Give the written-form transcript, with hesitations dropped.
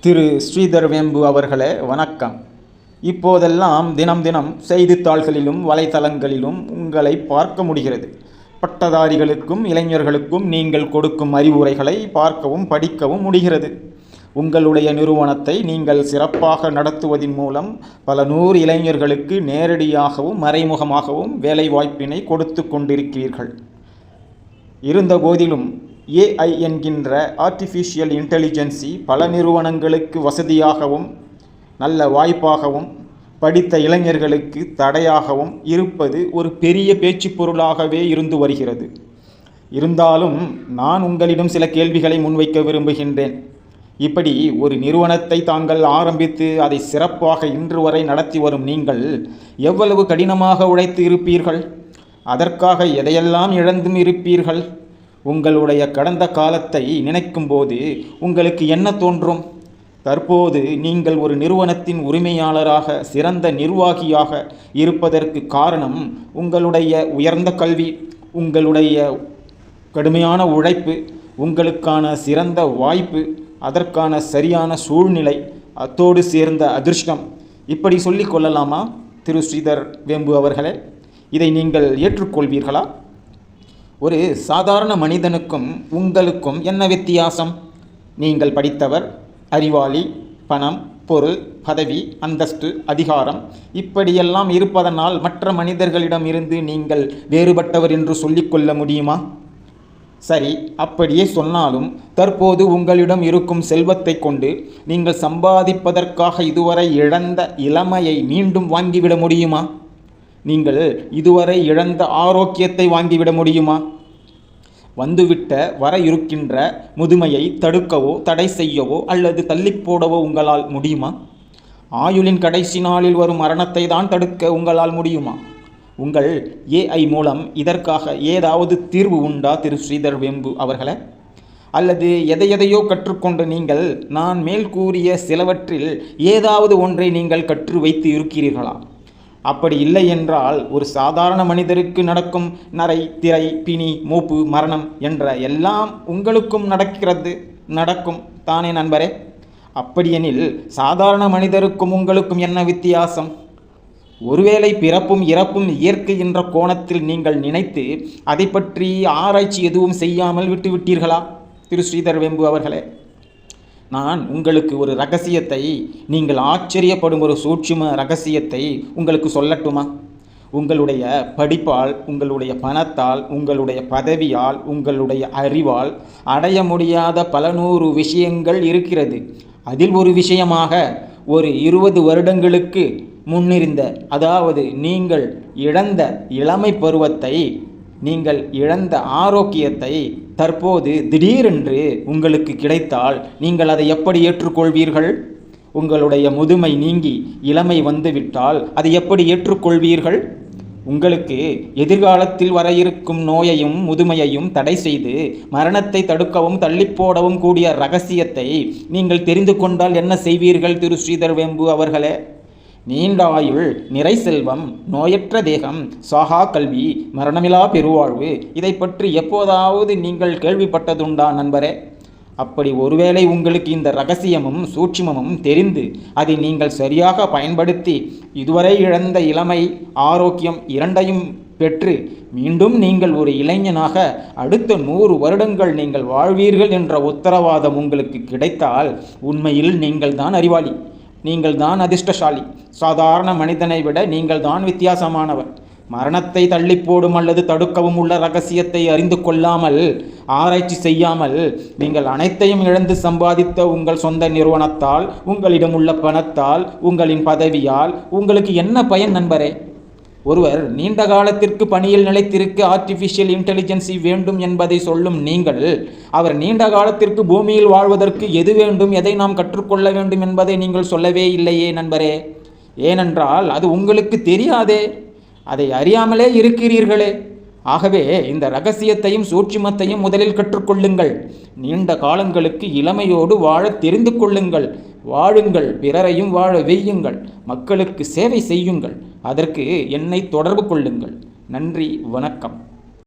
திரு ஸ்ரீதர் வேம்பு அவர்களே வணக்கம். இப்போதெல்லாம் தினம் தினம் செய்தித்தாள்களிலும் வலைத்தளங்களிலும் உங்களை பார்க்க முடிகிறது. பட்டதாரிகளுக்கும் இளைஞர்களுக்கும் நீங்கள் கொடுக்கும் அறிவுரைகளை பார்க்கவும் படிக்கவும் முடிகிறது. உங்களுடைய நிறுவனத்தை நீங்கள் சிறப்பாக நடத்துவதன் மூலம் பல நூறு இளைஞர்களுக்கு நேரடியாகவும் மறைமுகமாகவும் வேலைவாய்ப்பினை கொடுத்து கொண்டிருக்கிறீர்கள். இருந்த போதிலும் ஏஐ என்கின்ற ஆர்டிஃபிஷியல் இன்டெலிஜென்சி பல நிறுவனங்களுக்கு வசதியாகவும் நல்ல வாய்ப்பாகவும் படித்த இளைஞர்களுக்கு தடையாகவும் இருப்பது ஒரு பெரிய பேச்சு பொருளாகவே இருந்து வருகிறது. இருந்தாலும் நான் உங்களிடம் சில கேள்விகளை முன்வைக்க விரும்புகின்றேன். இப்படி ஒரு நிறுவனத்தை தாங்கள் ஆரம்பித்து அதை சிறப்பாக இன்று வரை நடத்தி வரும் நீங்கள் எவ்வளவு கடினமாக உழைத்து இருப்பீர்கள்? அதற்காக எதையெல்லாம் இழந்தும் இருப்பீர்கள்? உங்களுடைய கடந்த காலத்தை நினைக்கும்போது உங்களுக்கு என்ன தோன்றும்? தற்போது நீங்கள் ஒரு நிறுவனத்தின் உரிமையாளராக சிறந்த நிர்வாகியாக இருப்பதற்கு காரணம் உங்களுடைய உயர்ந்த கல்வி, உங்களுடைய கடுமையான உழைப்பு, உங்களுக்கான சிறந்த வாய்ப்பு, அதற்கான சரியான சூழ்நிலை, அத்தோடு சேர்ந்த அதிர்ஷ்டம், இப்படி சொல்லிக் கொள்ளலாமா திரு ஸ்ரீதர் வேம்பு அவர்களே? இதை நீங்கள் ஏற்றுக்கொள்வீர்களா? ஒரு சாதாரண மனிதனுக்கும் உங்களுக்கும் என்ன வித்தியாசம்? நீங்கள் படித்தவர், அறிவாளி, பணம், பொருள், பதவி, அந்தஸ்து, அதிகாரம் இப்படியெல்லாம் இருப்பதனால் மற்ற மனிதர்களிடம் இருந்து நீங்கள் வேறுபட்டவர் என்று சொல்லிக்கொள்ள முடியுமா? சரி, அப்படியே சொன்னாலும் தற்போது உங்களிடம் இருக்கும் செல்வத்தை கொண்டு நீங்கள் சம்பாதிப்பதற்காக இதுவரை இழந்த இளமையை மீண்டும் வாங்கிவிட முடியுமா? நீங்கள் இதுவரை இழந்த ஆரோக்கியத்தை வாங்கிவிட முடியுமா? வந்துவிட்ட வர இருக்கின்ற முதுமையை தடுக்கவோ தடை செய்யவோ அல்லது தள்ளி போடவோ உங்களால் முடியுமா? ஆயுளின் கடைசி நாளில் வரும் மரணத்தை தான் தடுக்க உங்களால் முடியுமா? உங்கள் ஏஐ மூலம் இதற்காக ஏதாவது தீர்வு உண்டா திரு ஸ்ரீதர் வேம்பு அவர்களே? அல்லது எதையோ கற்றுக்கொண்டு நீங்கள் நான் மேல் கூறிய சிலவற்றில் ஏதாவது ஒன்றை நீங்கள் கற்று வைத்து இருக்கிறீர்களா? அப்படி இல்லை என்றால் ஒரு சாதாரண மனிதருக்கு நடக்கும் நரை, திரை, பிணி, மூப்பு, மரணம் என்ற எல்லாம் உங்களுக்கும் நடக்கும் தானே நண்பரே? அப்படியெனில் சாதாரண மனிதருக்கும் உங்களுக்கும் என்ன வித்தியாசம்? ஒருவேளை பிறப்பும் இறப்பும் இயற்கை என்ற கோணத்தில் நீங்கள் நினைத்து அதை பற்றி ஆராய்ச்சி எதுவும் செய்யாமல் விட்டுவிட்டீர்களா திரு ஸ்ரீதர் வேம்பு அவர்களே? நான் உங்களுக்கு ஒரு ரகசியத்தை, நீங்கள் ஆச்சரியப்படும் ஒரு சூட்சும ரகசியத்தை உங்களுக்கு சொல்லட்டுமா? உங்களுடைய படிப்பால், உங்களுடைய பணத்தால், உங்களுடைய பதவியால், உங்களுடைய அறிவால் அடைய முடியாத பல நூறு விஷயங்கள் இருக்கிறது. அதில் ஒரு விஷயமாக ஒரு 20 வருடங்களுக்கு முன்னிருந்த, அதாவது நீங்கள் இழந்த இளமை பருவத்தை, நீங்கள் இழந்த ஆரோக்கியத்தை தற்போது திடீரென்று உங்களுக்கு கிடைத்தால் நீங்கள் அதை எப்படி ஏற்றுக்கொள்வீர்கள்? உங்களுடைய முதுமை நீங்கி இளமை வந்துவிட்டால் அதை எப்படி ஏற்றுக்கொள்வீர்கள்? உங்களுக்கு எதிர்காலத்தில் வர இருக்கும் நோயையும் முதுமையையும் தடை செய்து மரணத்தை தடுக்கவும் தள்ளிப்போடவும் கூடிய ரகசியத்தை நீங்கள் தெரிந்து கொண்டால் என்ன செய்வீர்கள் திரு ஸ்ரீதர் வேம்பு அவர்களே? நீண்ட ஆயுள், நிறை செல்வம், நோயற்ற தேகம், சாகா கல்வி, மரணமிலா பெருவாழ்வு, இதை பற்றி எப்போதாவது நீங்கள் கேள்விப்பட்டதுண்டா நண்பரே? அப்படி ஒருவேளை உங்களுக்கு இந்த ரகசியமும் சூட்சுமமும் தெரிந்து அதை நீங்கள் சரியாக பயன்படுத்தி இதுவரை இழந்த இளமை, ஆரோக்கியம் இரண்டையும் பெற்று மீண்டும் நீங்கள் ஒரு இளைஞனாக அடுத்த 100 வருடங்கள் நீங்கள் வாழ்வீர்கள் என்ற உத்தரவாதம் உங்களுக்கு கிடைத்தால் உண்மையில் நீங்கள் தான் அறிவாளி, நீங்கள் தான் அதிர்ஷ்டசாலி. சாதாரண மனிதனை விட நீங்கள் தான் வித்தியாசமானவர். மரணத்தை தள்ளி போடும் அல்லது தடுக்கவும் உள்ள ரகசியத்தை அறிந்து கொள்ளாமல், ஆராய்ச்சி செய்யாமல் நீங்கள் அனைத்தையும் இழந்து சம்பாதித்த உங்கள் சொந்த நிறுவனத்தால், உங்களிடம் உள்ள பணத்தால், உங்களின் பதவியால் உங்களுக்கு என்ன பயன் நண்பரே? ஒருவர் நீண்ட காலத்திற்கு பணியில் நிலைத்திருக்க ஆர்டிஃபிஷியல் இன்டெலிஜென்சி வேண்டும் என்பதை சொல்லும் நீங்கள், அவர் நீண்ட காலத்திற்கு பூமியில் வாழ்வதற்கு எது வேண்டும், எதை நாம் கற்றுக்கொள்ள வேண்டும் என்பதை நீங்கள் சொல்லவே இல்லையே நண்பரே. ஏனென்றால் அது உங்களுக்கு தெரியாதே, அதை அறியாமலே இருக்கிறீர்களே. ஆகவே இந்த ரகசியத்தையும் சூட்சுமத்தையும் முதலில் கற்றுக்கொள்ளுங்கள். நீண்ட காலங்களுக்கு இளமையோடு வாழ தெரிந்து கொள்ளுங்கள். வாழுங்கள், பிறரையும் வாழ வையுங்கள், மக்களுக்கு சேவை செய்யுங்கள். அதற்கு என்னை தொடர்பு கொள்ளுங்கள். நன்றி, வணக்கம்.